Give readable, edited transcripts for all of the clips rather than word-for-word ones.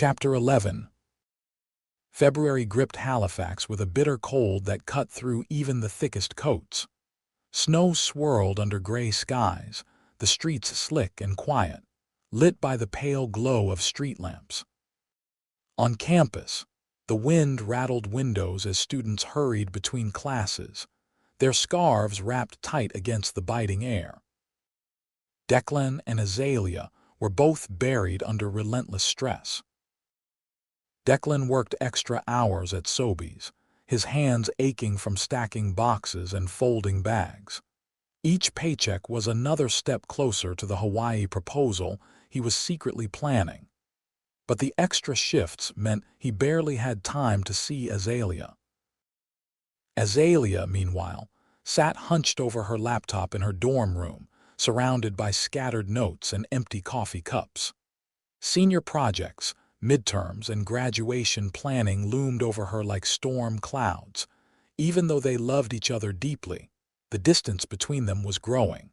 Chapter 11. February gripped Halifax with a bitter cold that cut through even the thickest coats. Snow swirled under gray skies, the streets slick and quiet, lit by the pale glow of street lamps. On campus, the wind rattled windows as students hurried between classes, their scarves wrapped tight against the biting air. Declan and Azalea were both buried under relentless stress. Declan worked extra hours at Sobeys, his hands aching from stacking boxes and folding bags. Each paycheck was another step closer to the Hawaii proposal he was secretly planning. But the extra shifts meant he barely had time to see Azalea. Azalea, meanwhile, sat hunched over her laptop in her dorm room, surrounded by scattered notes and empty coffee cups. Senior projects, midterms, and graduation planning loomed over her like storm clouds. Even though they loved each other deeply, the distance between them was growing.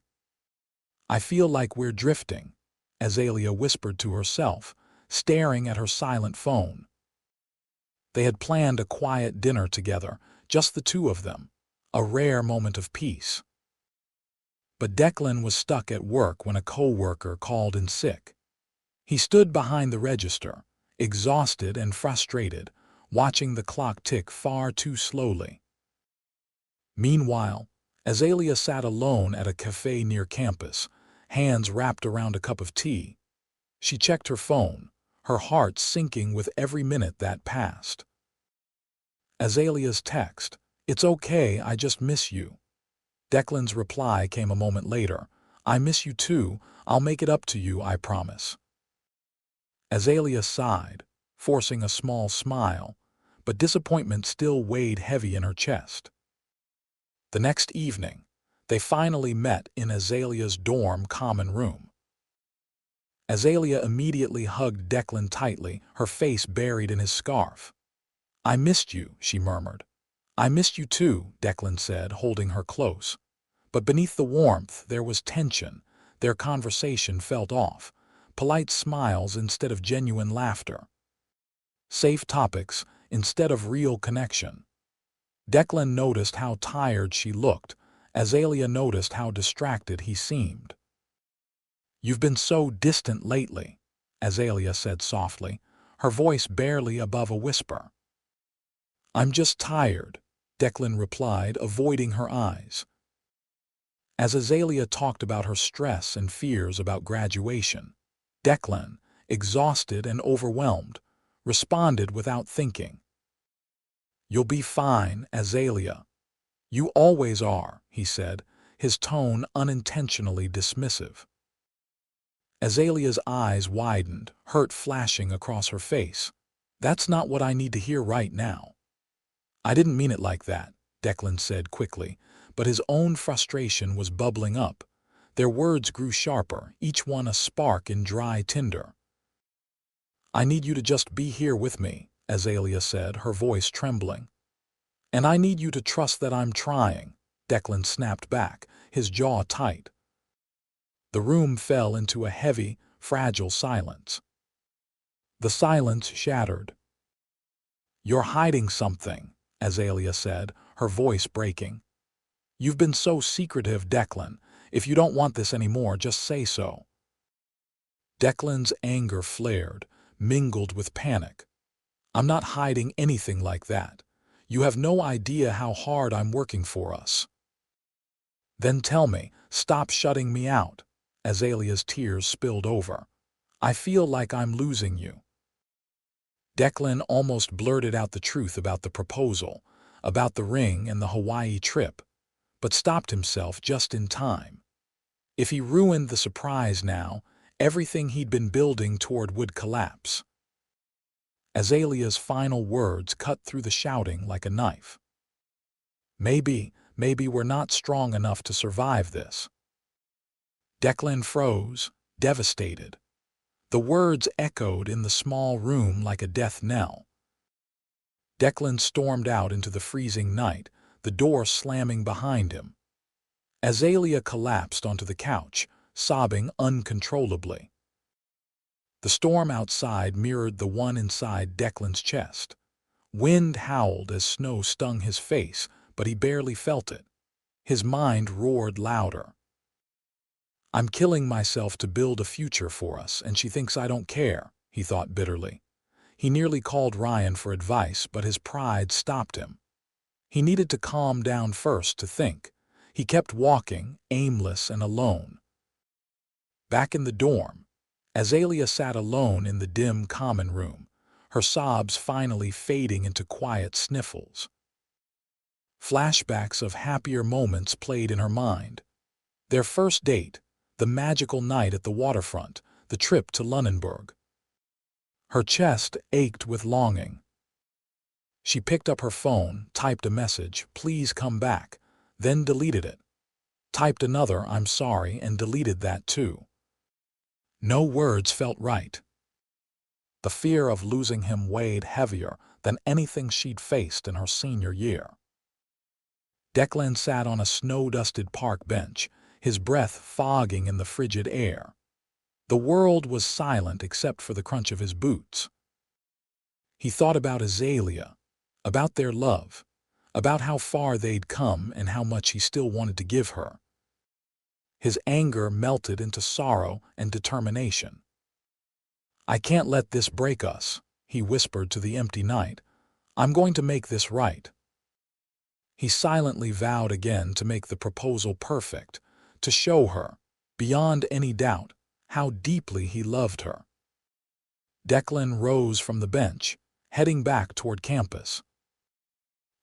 "I feel like we're drifting," Azalea whispered to herself, staring at her silent phone. They had planned a quiet dinner together, just the two of them, a rare moment of peace. But Declan was stuck at work when a co-worker called in sick. He stood behind the register, exhausted and frustrated, watching the clock tick far too slowly. Meanwhile, Azalea sat alone at a cafe near campus, hands wrapped around a cup of tea. She checked her phone, her heart sinking with every minute that passed. Azalea's text, "It's okay, I just miss you." Declan's reply came a moment later, "I miss you too, I'll make it up to you, I promise." Azalea sighed, forcing a small smile, but disappointment still weighed heavy in her chest. The next evening, they finally met in Azalea's dorm common room. Azalea immediately hugged Declan tightly, her face buried in his scarf. "I missed you," she murmured. "I missed you too," Declan said, holding her close. But beneath the warmth there was tension. Their conversation felt off, polite smiles instead of genuine laughter, safe topics instead of real connection. Declan noticed how tired she looked. Azalea noticed how distracted he seemed. "You've been so distant lately," Azalea said softly, her voice barely above a whisper. "I'm just tired," Declan replied, avoiding her eyes. As Azalea talked about her stress and fears about graduation, Declan, exhausted and overwhelmed, responded without thinking. "You'll be fine, Azalea. You always are," he said, his tone unintentionally dismissive. Azalea's eyes widened, hurt flashing across her face. "That's not what I need to hear right now." "I didn't mean it like that," Declan said quickly, but his own frustration was bubbling up. Their words grew sharper, each one a spark in dry tinder. "I need you to just be here with me," Azalea said, her voice trembling. "And I need you to trust that I'm trying," Declan snapped back, his jaw tight. The room fell into a heavy, fragile silence. The silence shattered. "You're hiding something," Azalea said, her voice breaking. "You've been so secretive, Declan. If you don't want this anymore, just say so." Declan's anger flared, mingled with panic. "I'm not hiding anything like that. You have no idea how hard I'm working for us." "Then tell me, stop shutting me out." Azalea's tears spilled over. "I feel like I'm losing you." Declan almost blurted out the truth about the proposal, about the ring and the Hawaii trip, but stopped himself just in time. If he ruined the surprise now, everything he'd been building toward would collapse. Azalea's final words cut through the shouting like a knife. Maybe we're not strong enough to survive this." Declan froze, devastated. The words echoed in the small room like a death knell. Declan stormed out into the freezing night, the door slamming behind him. Azalea collapsed onto the couch, sobbing uncontrollably. The storm outside mirrored the one inside Declan's chest. Wind howled as snow stung his face, but he barely felt it. His mind roared louder. "I'm killing myself to build a future for us, and she thinks I don't care," he thought bitterly. He nearly called Ryan for advice, but his pride stopped him. He needed to calm down first to think. He kept walking, aimless and alone. Back in the dorm, Azalea sat alone in the dim common room, her sobs finally fading into quiet sniffles. Flashbacks of happier moments played in her mind. Their first date, the magical night at the waterfront, the trip to Lunenburg. Her chest ached with longing. She picked up her phone, typed a message, "Please come back," then deleted it. Typed another, "I'm sorry," and deleted that too. No words felt right. The fear of losing him weighed heavier than anything she'd faced in her senior year. Declan sat on a snow-dusted park bench, his breath fogging in the frigid air. The world was silent except for the crunch of his boots. He thought about Azalea, about their love, about how far they'd come and how much he still wanted to give her. His anger melted into sorrow and determination. "I can't let this break us," he whispered to the empty night. "I'm going to make this right." He silently vowed again to make the proposal perfect, to show her, beyond any doubt, how deeply he loved her. Declan rose from the bench, heading back toward campus.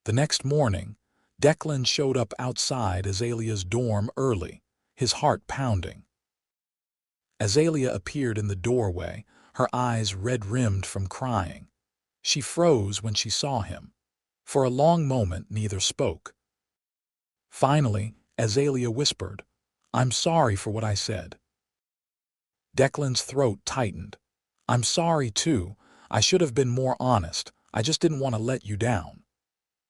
The next morning, Declan showed up outside Azalea's dorm early, his heart pounding. Azalea appeared in the doorway, her eyes red-rimmed from crying. She froze when she saw him. For a long moment, neither spoke. Finally, Azalea whispered, "I'm sorry for what I said." Declan's throat tightened. "I'm sorry, too. I should have been more honest. I just didn't want to let you down."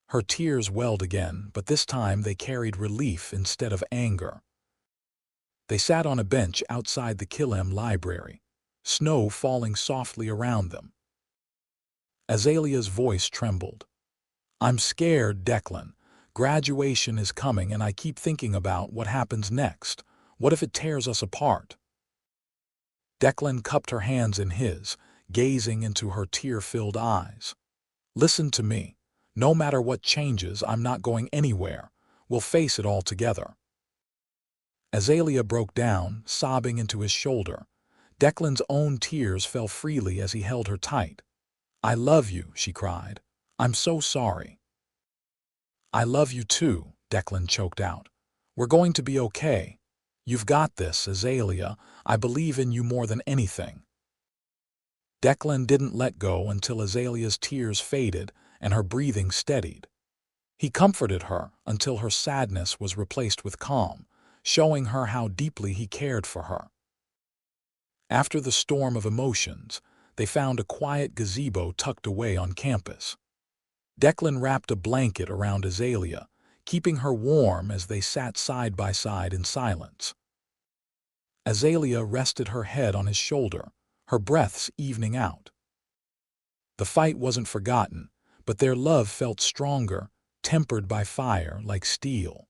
Her tears welled again, but this time they carried relief instead of anger. They sat on a bench outside the Killam library, snow falling softly around them. Azalea's voice trembled. "I'm scared, Declan. Graduation is coming and I keep thinking about what happens next. What if it tears us apart?" Declan cupped her hands in his, gazing into her tear-filled eyes. "Listen to me. No matter what changes, I'm not going anywhere. We'll face it all together." Azalea broke down, sobbing into his shoulder. Declan's own tears fell freely as he held her tight. "I love you," she cried. "I'm so sorry." "I love you too," Declan choked out. "We're going to be okay. You've got this, Azalea. I believe in you more than anything." Declan didn't let go until Azalea's tears faded and her breathing steadied. He comforted her until her sadness was replaced with calm, showing her how deeply he cared for her. After the storm of emotions, they found a quiet gazebo tucked away on campus. Declan wrapped a blanket around Azalea, keeping her warm as they sat side by side in silence. Azalea rested her head on his shoulder, her breaths evening out. The fight wasn't forgotten, but their love felt stronger, tempered by fire like steel.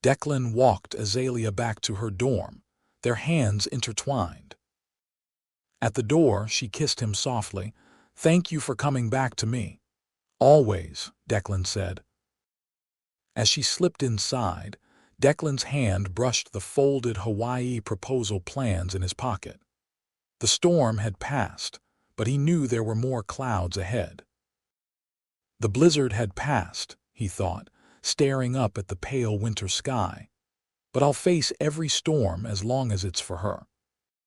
Declan walked Azalea back to her dorm, their hands intertwined. At the door, she kissed him softly. "Thank you for coming back to me." "Always," Declan said. As she slipped inside, Declan's hand brushed the folded Hawaii proposal plans in his pocket. The storm had passed, but he knew there were more clouds ahead. The blizzard had passed, he thought, staring up at the pale winter sky. But I'll face every storm as long as it's for her.